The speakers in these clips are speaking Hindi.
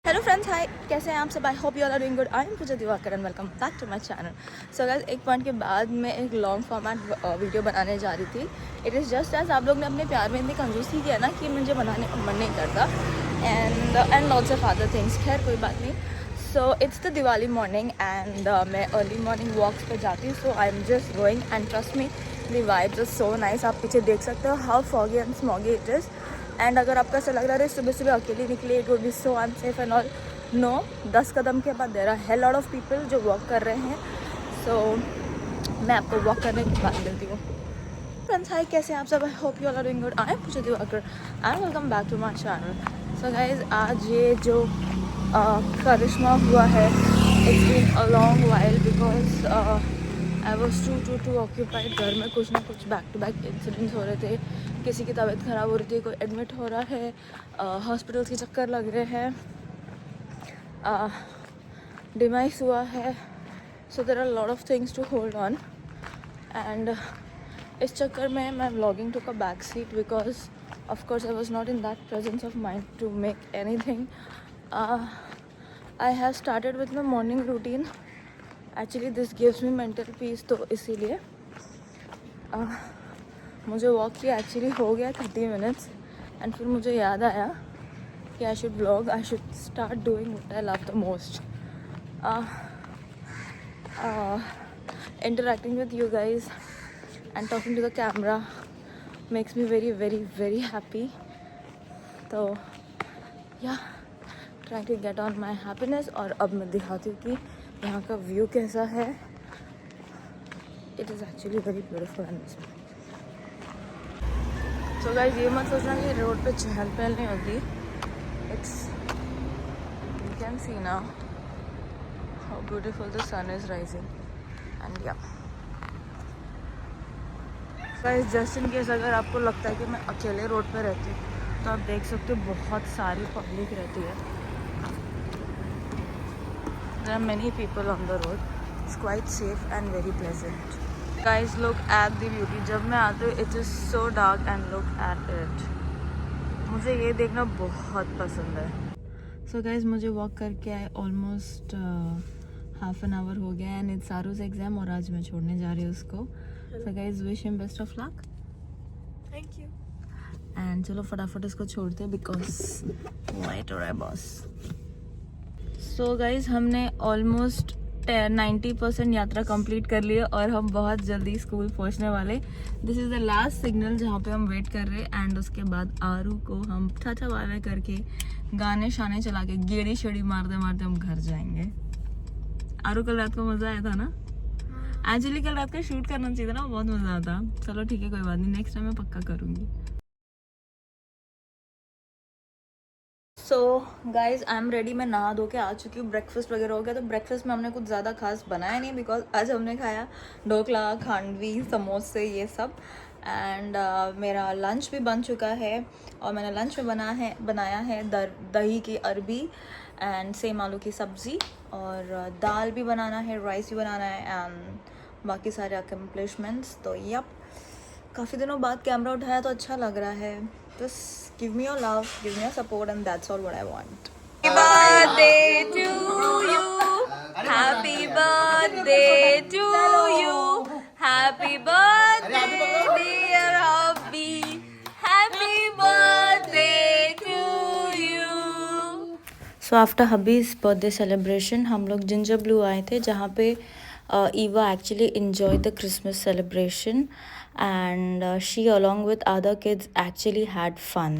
हेलो फ्रेंड्स, हाय, कैसे हैं आप सब? I hope you all are doing good. I am Pooja Diwakar and welcome back to my channel. So guys, एक पॉइंट के बाद मैं एक लॉन्ग फॉर्मेट वीडियो बनाने जा रही थी। इट इज़ जस्ट एज आप लोग ने अपने प्यार में इतनी कंजूसी किया ना कि मुझे बनाने का मन नहीं करता and lots of other things. खैर कोई बात नहीं। So it's the Diwali morning and मैं अर्ली मॉर्निंग वॉक्स पे जाती हूँ। So I am just going and trust me, the vibes are so nice. आप पीछे देख सकते हो how foggy and smoggy it is. And अगर आपको ऐसा लग रहा है सुबह सुबह अकेली निकली, it would be so unsafe and all, no. 10 कदम के बाद there are hell lot of people जो वॉक कर रहे हैं। सो मैं आपको वॉक करने के बाद मिलती हूँ। फ्रेंड्स, हाय, कैसे हैं आप सब? I hope you all are doing good. I am Pooja Diwakar and welcome back to my channel. So guys, आज ये जो करिश्मा हुआ है, it's been a long while because I was too occupied. घर में कुछ ना कुछ बैक टू बैक इंसिडेंट्स हो रहे थे। किसी की तबीयत ख़राब हो रही थी, कोई एडमिट हो रहा है, हॉस्पिटल्स के चक्कर लग रहे हैं, डिमाइस हुआ है। So there are lot of things to hold on and इस चक्कर में मैं vlogging to a back seat because of course I was not in that presence of mind to make anything. I have started with my morning routine. Actually this gives me mental peace, तो इसीलिए मुझे वॉक किया एक्चुअली हो गया 30 मिनट्स एंड फिर मुझे याद आया कि I should vlog, I should start doing what I love the most. interacting with you guys and talking to the camera makes me very very very happy. तो yeah, trying to get on my happiness। और अब मैं दिखाती हूँ कि यहाँ का व्यू कैसा है। it is actually very beautiful and peaceful। तो गाइस, ये मत सोचना कि रोड पे चहल पहल नहीं होती। It's, you can see now how beautiful the sun is rising and yeah guys, just in case अगर आपको लगता है कि मैं अकेले रोड पे रहती हूँ तो आप देख सकते हो बहुत सारी पब्लिक रहती है। There are many people on the road. It's quite safe and very pleasant. Guys, look at the beauty. जब मैं आती हूँ it is so dark and look at it. मुझे ये देखना बहुत पसंद है। सो गाइस, मुझे वॉक करके आए ऑलमोस्ट हाफ एन आवर हो गया एंड इट्स आरूज एग्जाम और आज मैं छोड़ने जा रही हूँ उसको। So guys, wish him best of luck. Thank you. And चलो फटाफट इसको छोड़ते हैं बिकॉज लाइटर है बॉस। सो गाइस, हमने ऑलमोस्ट 90% यात्रा कंप्लीट कर ली है और हम बहुत जल्दी स्कूल पहुंचने वाले। This is the last signal जहाँ पे हम वेट कर रहे हैं एंड उसके बाद आरू को हम टाटा बाय बाय करके गाने शाने चला के गेड़ी शेड़ी मारते मारते हम घर जाएंगे। आरू, कल रात को मज़ा आया था ना? एक्चुअली कल रात को शूट करना चाहिए था ना, बहुत मज़ा आता। चलो ठीक है, कोई बात नहीं, नेक्स्ट टाइम मैं पक्का करूँगी। So guys, I am ready. मैं नहा धो के आ चुकी हूँ, ब्रेकफास्ट वगैरह हो गया। तो ब्रेकफास्ट में हमने कुछ ज़्यादा खास बनाया नहीं बिकॉज आज हमने खाया ढोकला, खांडवी, समोसे, ये सब। एंड मेरा लंच भी बन चुका है और मैंने लंच में बनाया है दही की अरबी एंड सेम आलू की सब्ज़ी और दाल भी बनाना है, राइस भी बनाना है एंड बाकी सारे अकम्पलिशमेंट्स। तो यप, काफ़ी दिनों बाद कैमरा उठाया तो अच्छा लग रहा है। Just give me your love, give me your support, and that's all what I want. Happy birthday to you. Happy birthday to you. Happy birthday, dear hubby. Happy birthday to you. So after hubby's birthday celebration, हम लोग जिंजर ब्लू आए थे जहाँ पे Eva actually enjoyed the Christmas celebration and she along with other kids actually had fun.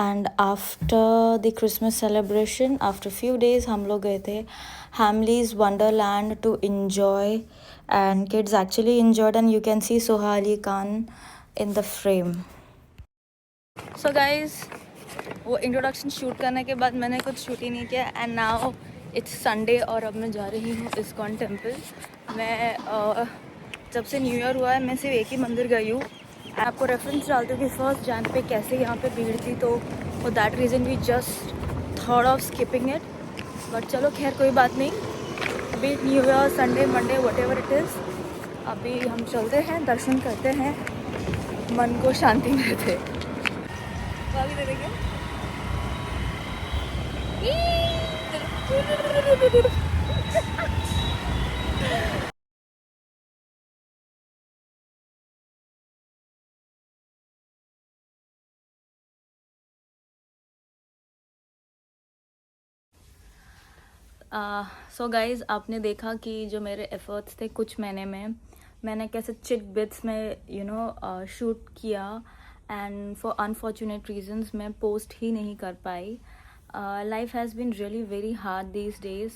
And after the Christmas celebration, after few days हम लोग गए थे Hamleys Wonderland to enjoy and kids actually enjoyed and you can see Soha Ali Khan in the frame. So guys, वो इंट्रोडक्शन शूट करने के बाद मैंने कुछ शूट ही नहीं किया एंड नाउ इट्स संडे और अब मैं जा रही हूँ इस्कॉन टेम्पल। मैं जब से न्यू ईयर हुआ है मैं सिर्फ एक ही मंदिर गई हूँ। आपको रेफरेंस डालती हूँ कि 1 जन पे कैसे यहाँ पे भीड़ थी, तो for that reason we just thought of skipping it. But चलो खैर कोई बात नहीं, अभी new year, Sunday, Monday, whatever it is, अभी हम चलते हैं, दर्शन करते हैं, मन को शांति मिलते। भाभी दे देंगे सो गाइज आपने देखा कि जो मेरे एफर्ट्स थे कुछ महीने में मैंने कैसे चिट बिट्स में शूट किया एंड फॉर अनफॉर्चुनेट रीजंस मैं पोस्ट ही नहीं कर पाई. Life has been really very hard these days.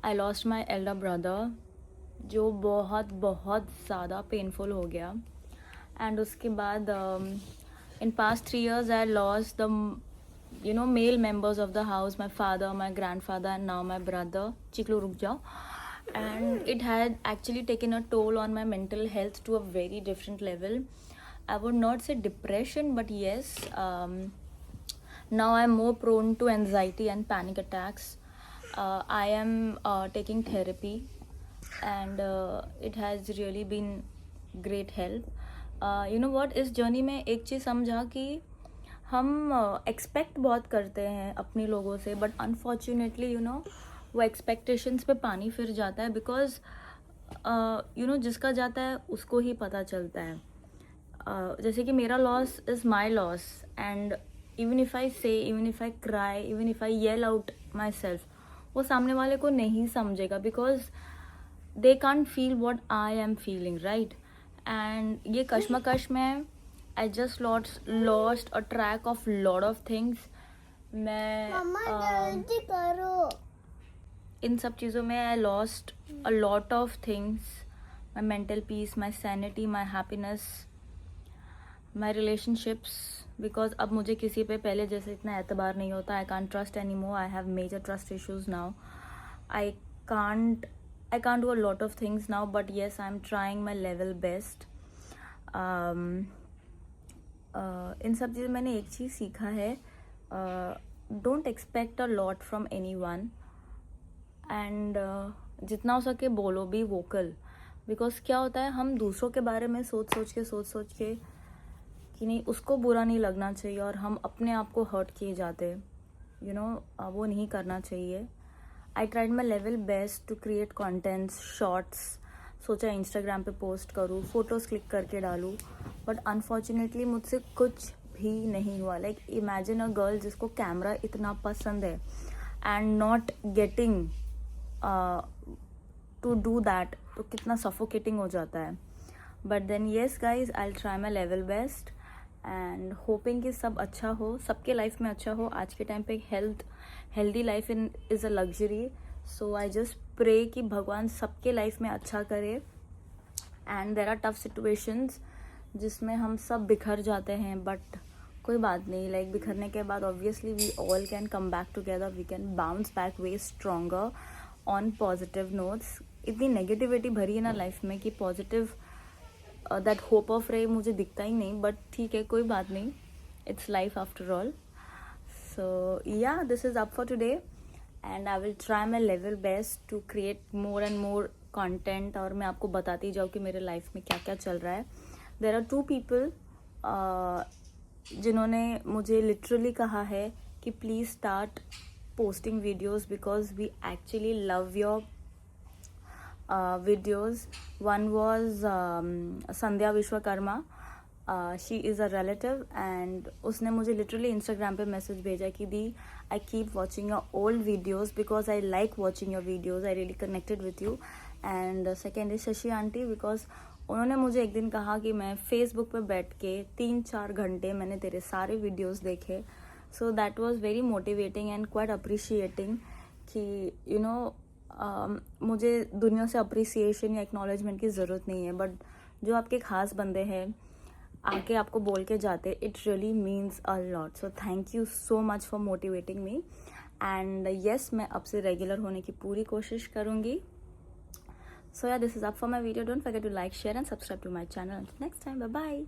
I lost my elder brother जो बहुत बहुत ज़्यादा पेनफुल हो गया. एंड उसके बाद in past 3 years I lost the male members of the house, my father, my grandfather, and now my brother. Chiklu ruk jao. And it had actually taken a toll on my mental health to a very different level. I would not say depression, but yes, now I'm more prone to anxiety and panic attacks. I am taking therapy, and it has really been great help. You know what, इस जर्नी में एक चीज़ समझा कि हम एक्सपेक्ट बहुत करते हैं अपने लोगों से, बट अनफॉर्चुनेटली वो एक्सपेक्टेशंस पे पानी फिर जाता है. बिकॉज जिसका जाता है उसको ही पता चलता है. जैसे कि मेरा loss is my loss, and even if I say, even if I cry, even if I yell out myself, वो सामने वाले को नहीं समझेगा because they can't feel what I am feeling, right. And ये कश्मकश में I just lost a track of lot of things. मैं इन सब चीज़ों में I lost a lot of things. My mental peace, my sanity, my happiness, my relationships. Because अब मुझे किसी पे पहले जैसे इतना एतबार नहीं होता. I can't trust any more. I have major trust issues now. I can't do a lot of things now, but yes, I'm trying my level best. इन सब चीज़ मैंने एक चीज़ सीखा है, don't expect a lot from any one, and जितना हो सके बोलो, बी वोकल. बिकॉज क्या होता है, हम दूसरों के बारे में सोच सोच के कि नहीं उसको बुरा नहीं लगना चाहिए, और हम अपने आप को हर्ट किए जाते, वो नहीं करना चाहिए. I tried my level best to create contents, shorts. सोचा इंस्टाग्राम पे पोस्ट करूँ, फ़ोटोज़ क्लिक करके डालूँ, बट अनफॉर्चुनेटली मुझसे कुछ भी नहीं हुआ. लाइक इमेजिन अ गर्ल जिसको कैमरा इतना पसंद है and not getting to do that, तो कितना सफोकेटिंग हो जाता है. But then yes guys, I will try my level best and hoping कि सब अच्छा हो, सबके लाइफ में अच्छा हो. आज के टाइम पे healthy life is a luxury. So I just pray कि भगवान सबके लाइफ में अच्छा करे. And there are tough situations जिसमें हम सब बिखर जाते हैं, बट कोई बात नहीं. लाइक बिखरने के बाद obviously we all can come back together. We can bounce back way stronger on positive notes. इतनी नेगेटिविटी भरी है ना लाइफ में कि पॉजिटिव दैट होप ऑफ रे मुझे दिखता ही नहीं. बट ठीक है, कोई बात नहीं, it's life after all. So yeah, this is up for today, and I will try my level best to create more and more content. और मैं आपको बताती जाऊँ कि मेरे लाइफ में क्या क्या चल रहा है. देर आर 2 people जिन्होंने मुझे लिटरली कहा है कि please start posting videos because we actually love your videos. One was Sandhya Vishwakarma. She is a relative, and उसने मुझे literally Instagram पे मैसेज भेजा कि दी, I keep watching your old videos because I like watching your videos. I really connected with you. And second is Shashi aunty, because उन्होंने मुझे एक दिन कहा कि मैं फेसबुक पे बैठ के 3-4 घंटे मैंने तेरे सारे वीडियोस देखे. So that was very motivating and quite appreciating कि मुझे दुनिया से अप्रिसिएशन या एक्नॉलेजमेंट की ज़रूरत नहीं है, बट जो आपके ख़ास बंदे हैं आके आपको बोल के जाते, it really means a lot. So thank you so much for motivating me. And yes, मैं अब से रेगुलर होने की पूरी कोशिश करूँगी. So yeah, this is up for my video. Don't forget to like, share and subscribe to my channel. Until next time, bye bye.